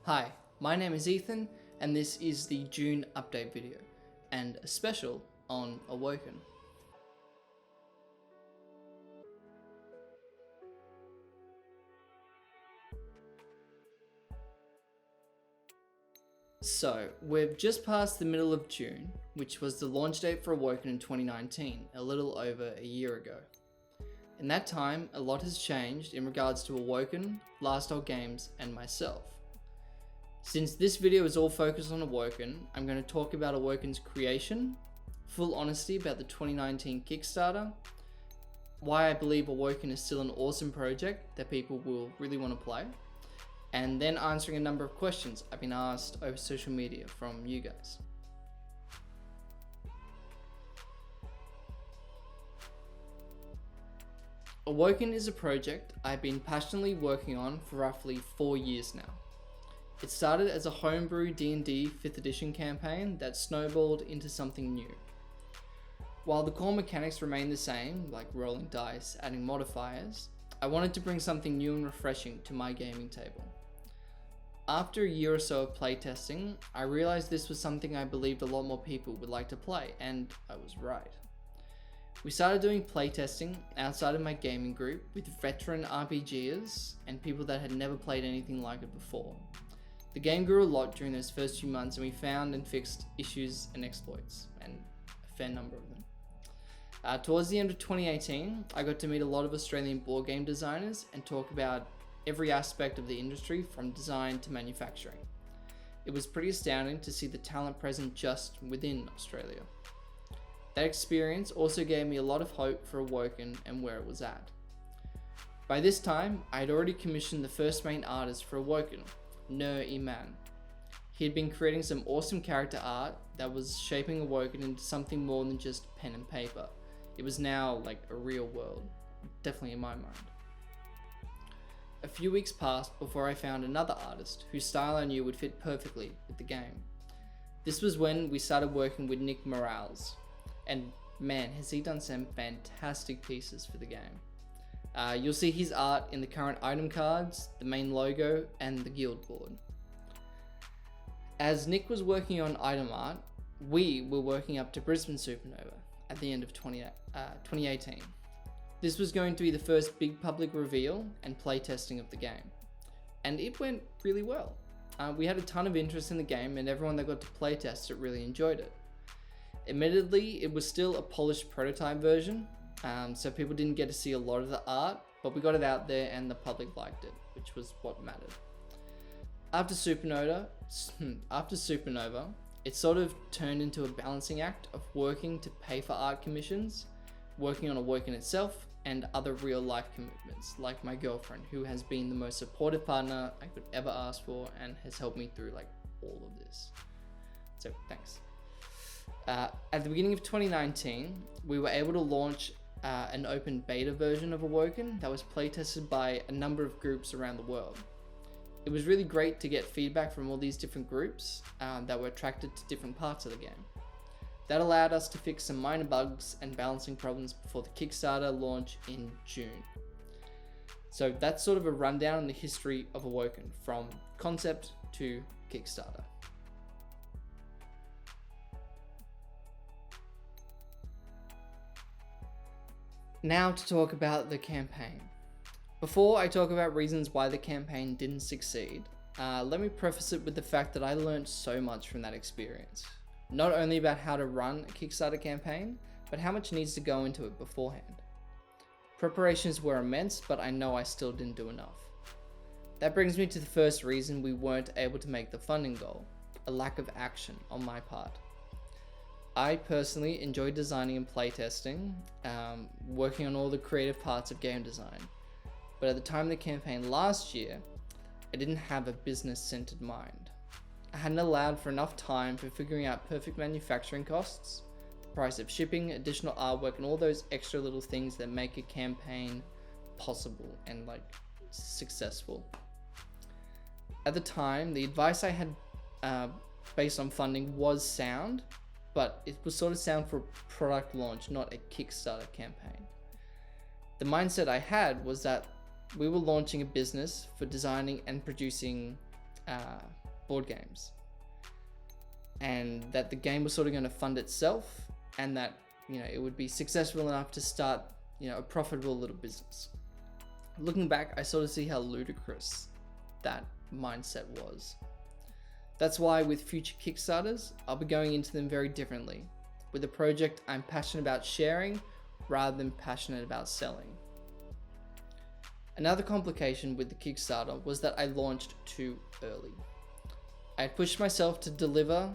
Hi, my name is Ethan, and this is the June update video, and a special on Awoken. So, we've just passed the middle of June, which was the launch date for Awoken in 2019, a little over a year ago. In that time, a lot has changed in regards to Awoken, Lifestyle Games, and myself. Since this video is all focused on Awoken, I'm going to talk about Awoken's creation, full honesty about the 2019 Kickstarter, why I believe Awoken is still an awesome project that people will really want to play, and then answering a number of questions I've been asked over social media from you guys. Awoken is a project I've been passionately working on for roughly 4 years now. It started as a homebrew D&D 5th edition campaign that snowballed into something new. While the core mechanics remain the same, like rolling dice, adding modifiers, I wanted to bring something new and refreshing to my gaming table. After a year or so of playtesting, I realized this was something I believed a lot more people would like to play, and I was right. We started doing playtesting outside of my gaming group with veteran RPGers and people that had never played anything like it before. The game grew a lot during those first few months, and we found and fixed issues and exploits, and a fair number of them. Towards the end of 2018, I got to meet a lot of Australian board game designers and talk about every aspect of the industry from design to manufacturing. It was pretty astounding to see the talent present just within Australia. That experience also gave me a lot of hope for Awoken and where it was at. By this time, I had already commissioned the first main artist for Awoken, Iman. He had been creating some awesome character art that was shaping Awoken into something more than just pen and paper. It was now like a real world, definitely in my mind. A few weeks passed before I found another artist whose style I knew would fit perfectly with the game. This was when we started working with Nick Morales, and man, has he done some fantastic pieces for the game. You'll see his art in the current item cards, the main logo, and the guild board. As Nick was working on item art, we were working up to Brisbane Supernova at the end of 2018. This was going to be the first big public reveal and playtesting of the game, and it went really well. We had a ton of interest in the game, and everyone that got to playtest it really enjoyed it. Admittedly, it was still a polished prototype version, so people didn't get to see a lot of the art, but we got it out there and the public liked it, which was what mattered. After Supernova, it sort of turned into a balancing act of working to pay for art commissions, working on Awoken itself, and other real life commitments, like my girlfriend, who has been the most supportive partner I could ever ask for and has helped me through all of this. So thanks. At the beginning of 2019, we were able to launch an open beta version of Awoken that was playtested by a number of groups around the world. It was really great to get feedback from all these different groups that were attracted to different parts of the game. That allowed us to fix some minor bugs and balancing problems before the Kickstarter launch in June. So that's sort of a rundown on the history of Awoken, from concept to Kickstarter. Now to talk about the campaign. Before I talk about reasons why the campaign didn't succeed, let me preface it with the fact that I learned so much from that experience. Not only about how to run a Kickstarter campaign, but how much needs to go into it beforehand. Preparations were immense, but I know I still didn't do enough. That brings me to the first reason we weren't able to make the funding goal: a lack of action on my part. I personally enjoy designing and playtesting, working on all the creative parts of game design. But at the time of the campaign last year, I didn't have a business-centered mind. I hadn't allowed for enough time for figuring out perfect manufacturing costs, the price of shipping, additional artwork, and all those extra little things that make a campaign possible and successful. At the time, the advice I had based on funding was sound, but it was sort of sound for a product launch, not a Kickstarter campaign. The mindset I had was that we were launching a business for designing and producing board games, and that the game was sort of going to fund itself, and that it would be successful enough to start a profitable little business. Looking back, I sort of see how ludicrous that mindset was. That's why with future Kickstarters, I'll be going into them very differently, with a project I'm passionate about sharing rather than passionate about selling. Another complication with the Kickstarter was that I launched too early. I had pushed myself to deliver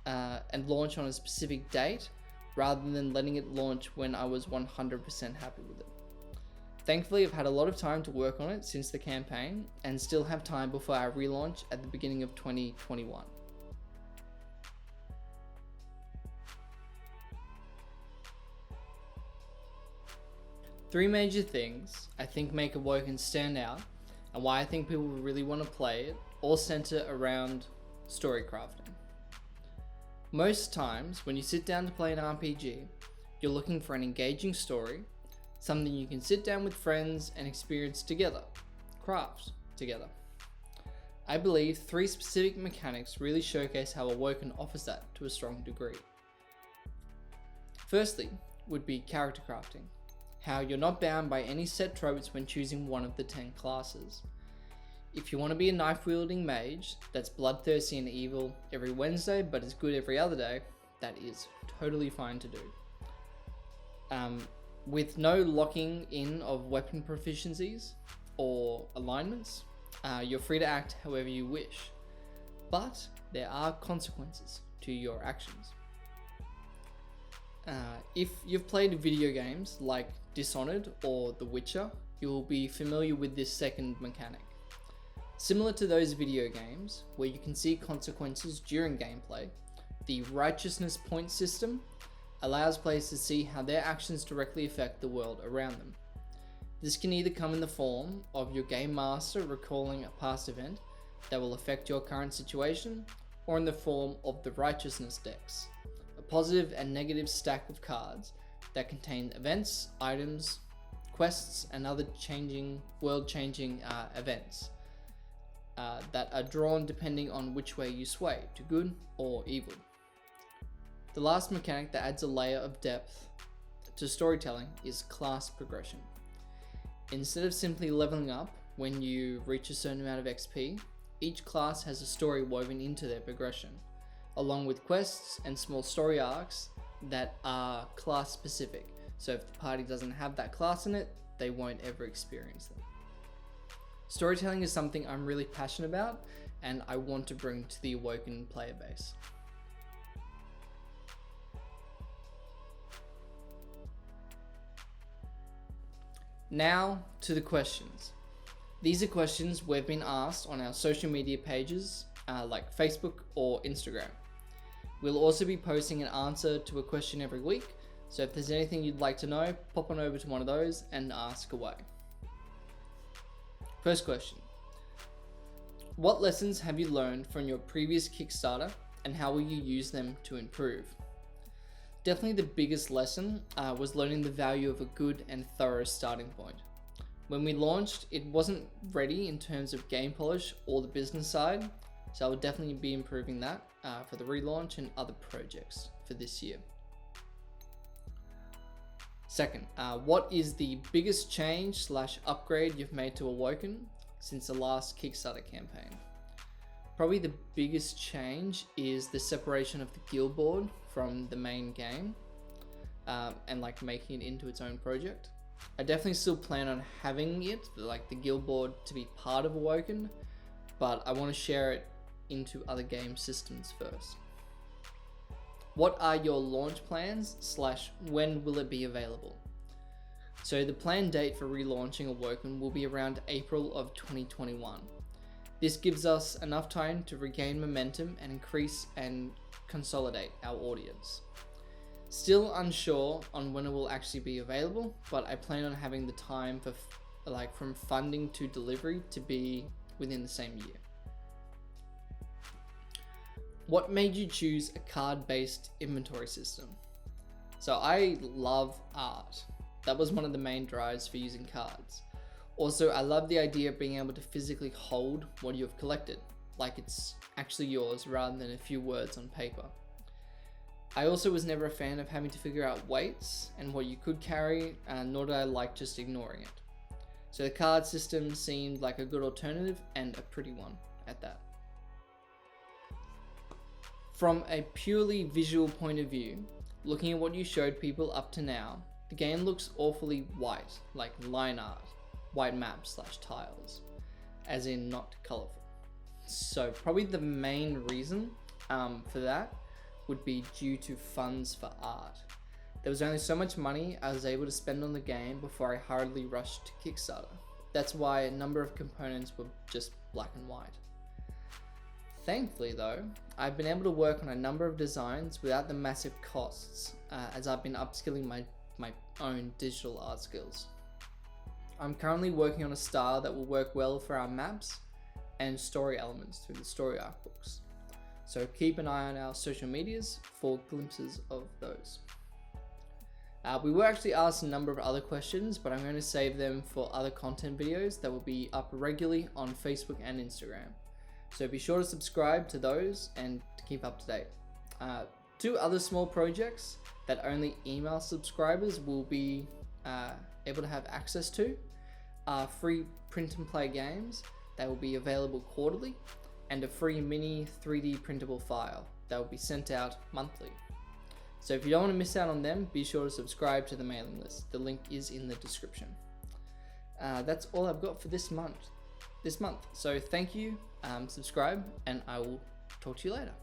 and launch on a specific date rather than letting it launch when I was 100% happy with it. Thankfully, I've had a lot of time to work on it since the campaign and still have time before our relaunch at the beginning of 2021. Three major things I think make Awoken stand out and why I think people really want to play it all center around story crafting. Most times when you sit down to play an RPG, you're looking for an engaging story, something you can sit down with friends and experience together, craft together. I believe three specific mechanics really showcase how Awoken offers that to a strong degree. Firstly would be character crafting, how you're not bound by any set tropes when choosing one of the 10 classes. If you want to be a knife-wielding mage that's bloodthirsty and evil every Wednesday but is good every other day, that is totally fine to do. With no locking in of weapon proficiencies or alignments, you're free to act however you wish, but there are consequences to your actions. If you've played video games like Dishonored or The Witcher, you'll be familiar with this second mechanic. Similar to those video games, where you can see consequences during gameplay, the righteousness point system allows players to see how their actions directly affect the world around them. This can either come in the form of your game master recalling a past event that will affect your current situation, or in the form of the righteousness decks, a positive and negative stack of cards that contain events, items, quests, and other world-changing events that are drawn depending on which way you sway, to good or evil. The last mechanic that adds a layer of depth to storytelling is class progression. Instead of simply leveling up when you reach a certain amount of XP, each class has a story woven into their progression, along with quests and small story arcs that are class specific. So if the party doesn't have that class in it, they won't ever experience them. Storytelling is something I'm really passionate about and I want to bring to the Awoken player base. Now to the questions. These are questions we've been asked on our social media pages like Facebook or Instagram. We'll also be posting an answer to a question every week, so if there's anything you'd like to know, pop on over to one of those and ask away. First question. What lessons have you learned from your previous Kickstarter and how will you use them to improve? Definitely the biggest lesson was learning the value of a good and thorough starting point. When we launched, it wasn't ready in terms of game polish or the business side, so I will definitely be improving that for the relaunch and other projects for this year. Second, what is the biggest change / upgrade you've made to Awoken since the last Kickstarter campaign? Probably the biggest change is the separation of the guild board from the main game and making it into its own project. I definitely still plan on having it, the guild board, to be part of Awoken, but I want to share it into other game systems first. What are your launch plans / when will it be available? So the planned date for relaunching Awoken will be around April of 2021. This gives us enough time to regain momentum and increase and consolidate our audience. Still unsure on when it will actually be available, but I plan on having the time for from funding to delivery to be within the same year. What made you choose a card-based inventory system? So I love art. That was one of the main drives for using cards. Also, I love the idea of being able to physically hold what you've collected. like it's actually yours rather than a few words on paper. I also was never a fan of having to figure out weights and what you could carry, nor did I like just ignoring it. So the card system seemed like a good alternative and a pretty one at that. From a purely visual point of view, looking at what you showed people up to now, the game looks awfully white, like line art, white maps / tiles, as in not colourful. So probably the main reason for that would be due to funds for art. There was only so much money I was able to spend on the game before I hurriedly rushed to Kickstarter. That's why a number of components were just black and white. Thankfully though, I've been able to work on a number of designs without the massive costs, as I've been upskilling my own digital art skills. I'm currently working on a style that will work well for our maps and story elements through the story arc books. So keep an eye on our social medias for glimpses of those. We were actually asked a number of other questions, but I'm going to save them for other content videos that will be up regularly on Facebook and Instagram. So be sure to subscribe to those and to keep up to date. 2 other small projects that only email subscribers will be able to have access to are free print and play games that will be available quarterly, and a free mini 3D printable file that will be sent out monthly. So if you don't want to miss out on them, be sure to subscribe to the mailing list. The link is in the description. That's all I've got for this month. So thank you, subscribe, and I will talk to you later.